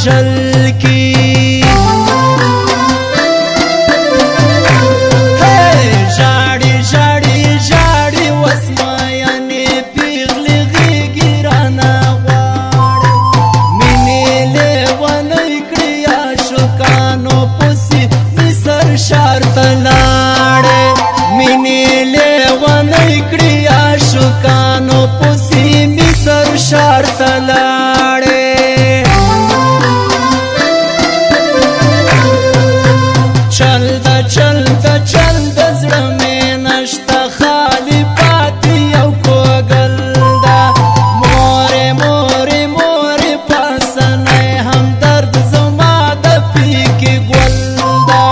شل کی ژاړي ژاړي ژاړي وسمایانې پیغلې غېږې رانه غواړي مینې لیونۍ کړې عاشقانو پسې مصر ښار ته لاړې مینې لیونۍ کړې عاشقانو پسې مصر ښار ته لاړې چل د زړه مې نشته خالي پاتې یو کوګل ده مورې مورې مورې پاسنی همدرد زما د پیکې ګل ده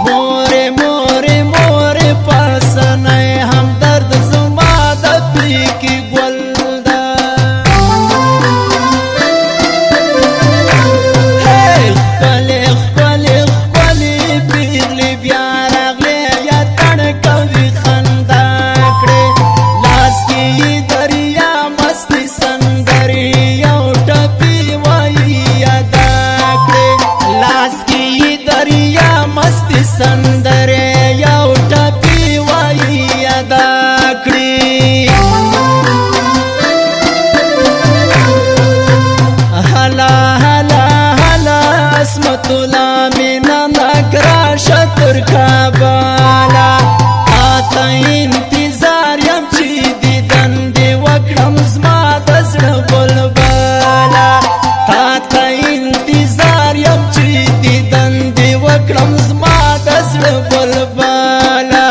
مورې مورې مورې پاسنی همدرد زما د پیکې ګل ده ښکلې ښکلې ښکلې پیغلې بیا سندره یو ټپی وایي ادا کړي هلا هلا هلا عصمت الله مینا نکرا شتر کابالا آتا انتظار یم چې دیدن دی وکړم زما د زړه بلبلا تاته انتظار یم چې دیدن دی وکړم زما بلبلا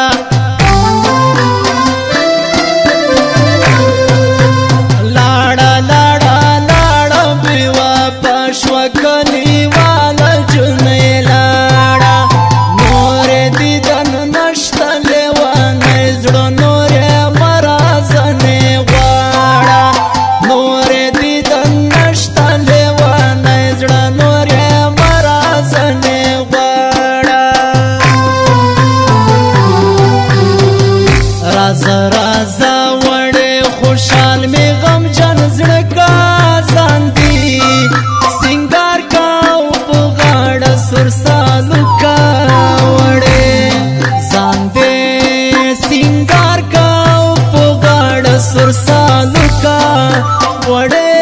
لاړه لاړه لاړه بیوا پښوا کلیواله جنې لاړه نورې دیدن نشته لیوانې زړه نورې مرازنې غواړه نورې دیدن نشته لیوانې زړه نورې مرازنې رازا رازا وړې خوشحال می غم جن زړه کا ځاندي سنگار کا په غاړه سرسالو کا وړې ځاندې سنگار کا په غاړه سرسالو کا وړې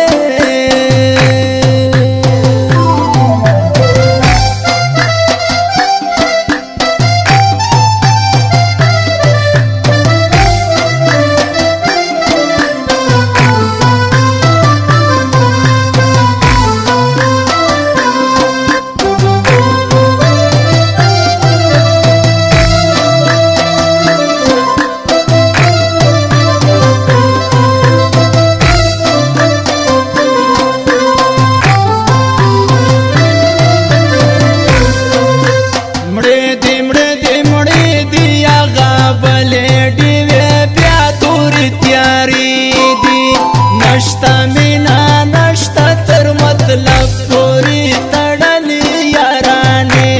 نشتا مینا نشتا تر مطلب پوری تړلې یارانې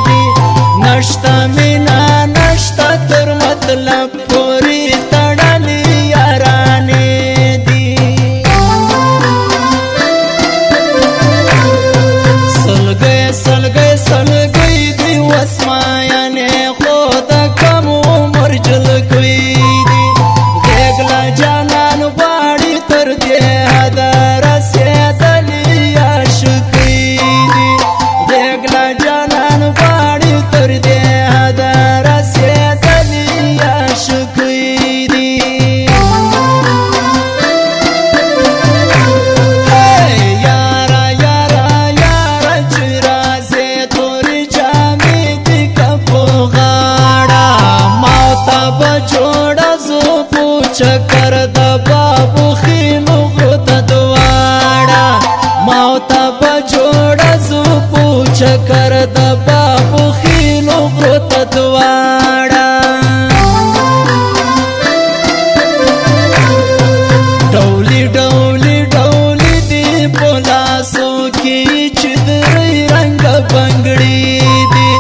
دي نشتا مینا نشتا تر مطلب پوری تړلې یارانې دي سلګې سلګې سلګې دی وسمایانې خو د کم عمر جلګوي دي غېږله جانان غواړي تر دې حده رسېدلي عاشقي دي غېږله جانان غواړي تر دې حده رسېدلي عاشقي دي یاره یاره یاره چې راځې تورې جامې دي که په غاړه ماته به جوړه زو په چکر د بابو خینو غرو ته دواړه ماته به جوړه زو په چکر د بابو خینو غرو ته دواړه ډولي ډولي ډولي دی په لاسو کې چې درې رنګ بنګړي دي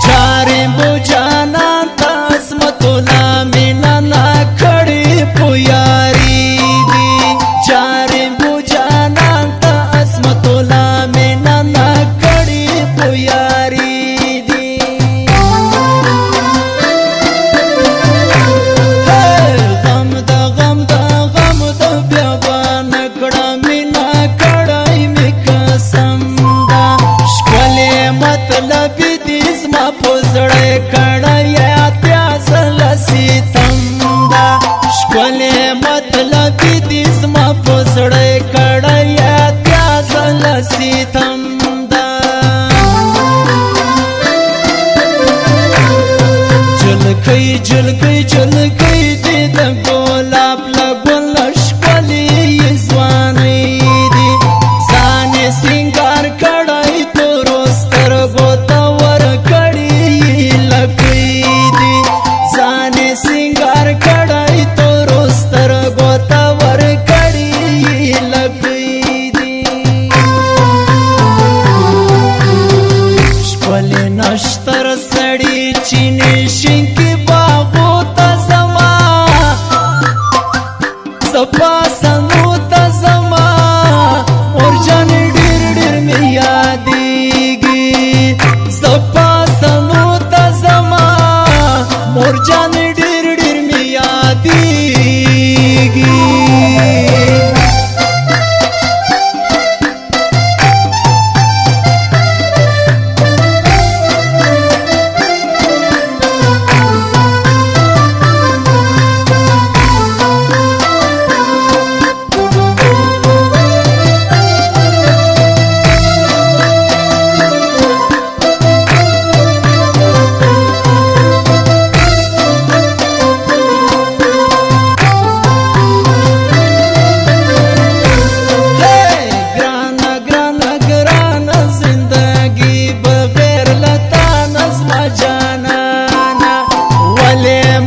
چارې بو جانان ته عصمت الله مینا نا کړي په یاري دي چارې بو جانان ته عصمت الله مینا نا پزړې کړه اتیا سل ستم دا ښکلې مطلب دې زما پزړې کړه اتیا سل ستم دا جلکې جلکې جلکې دې د ګلاب له ګل ښکلې ځوانې دي ځان یې سینګار کړی تورو سترګو ته ورکړي لکۍ دي ځان یې سینګار کړی تورو سترګو ته ورکړي لکۍ دي ښکلې نښتر سړي چینې شینکي باغو ته زما صفا سنو ته زما مورجان ډېر ډېر مې یادېږي صفا سنو ته زما مورجان ډېر ډېر مې یادېږي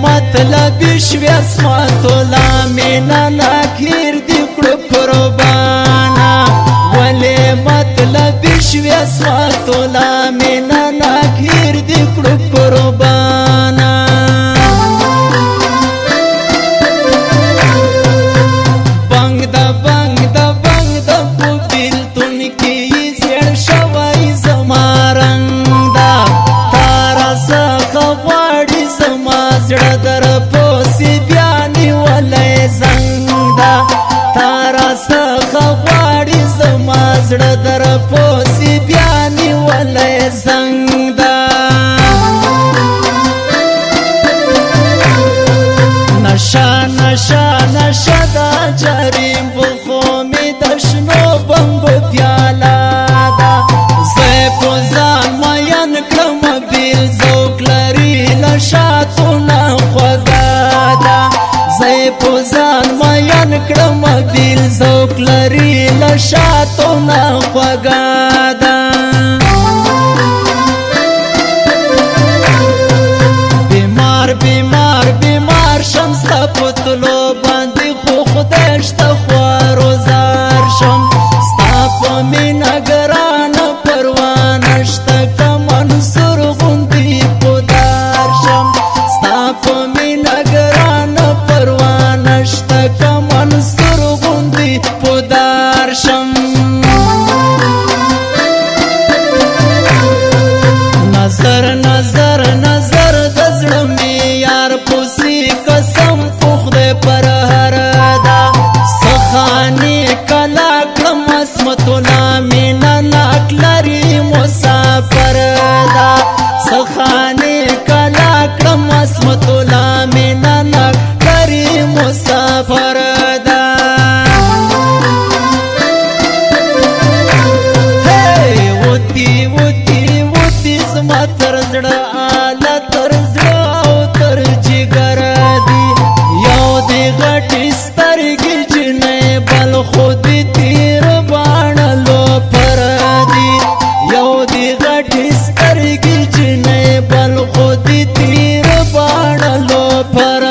مطلب شوی اسما تولا مینا ناکیر دی کړو قربانا ولې مطلب شوی اسما تولا مینا ناکیر دی کړو قربانا بنګ دا په بیلتون کې زیړ شوی زما رنګ دا تارا څخه غواړي زما زړه در پوسی بیا نیولی زنګ دا تارا څخه غواړي زما زړه در پوسی بیا نیولی زنګ دا نشه نشه نشه دا جریم بخو می د شنو بنګو پیاله دا زه په ځان مین کړم بیل ذوق لري له شاتونه خوږه ده زه په ځان مین کړم بیل ذوق لري له شاتونه خوږه ده بیمار بیمار بیمار شم ستا په تلو باندې خو خدای شته خوارو زار شم ستا په مینه ګرانه پروا نشته که منصور غوندې پودار شم ستا په مینه ګرانه پروا نشته که منصور غوندې پودار شم نظر نظر نظر د زړه مې یار پوسي قسم په خدای پر هر ده سخانې کلا کړم عصمتونه مینه ناک لري مسافر ده سخانې کلا کړم عصمتونه مینه ناک لري مسافر ده وتی وتی وتی زما تر زړه آله تر زړه او تر جګر دی یو دی غټې سترګې جنې بل خود تیر باڼلو پر دی یو دی غټې سترګې جنې بل خود تیر باڼلو پر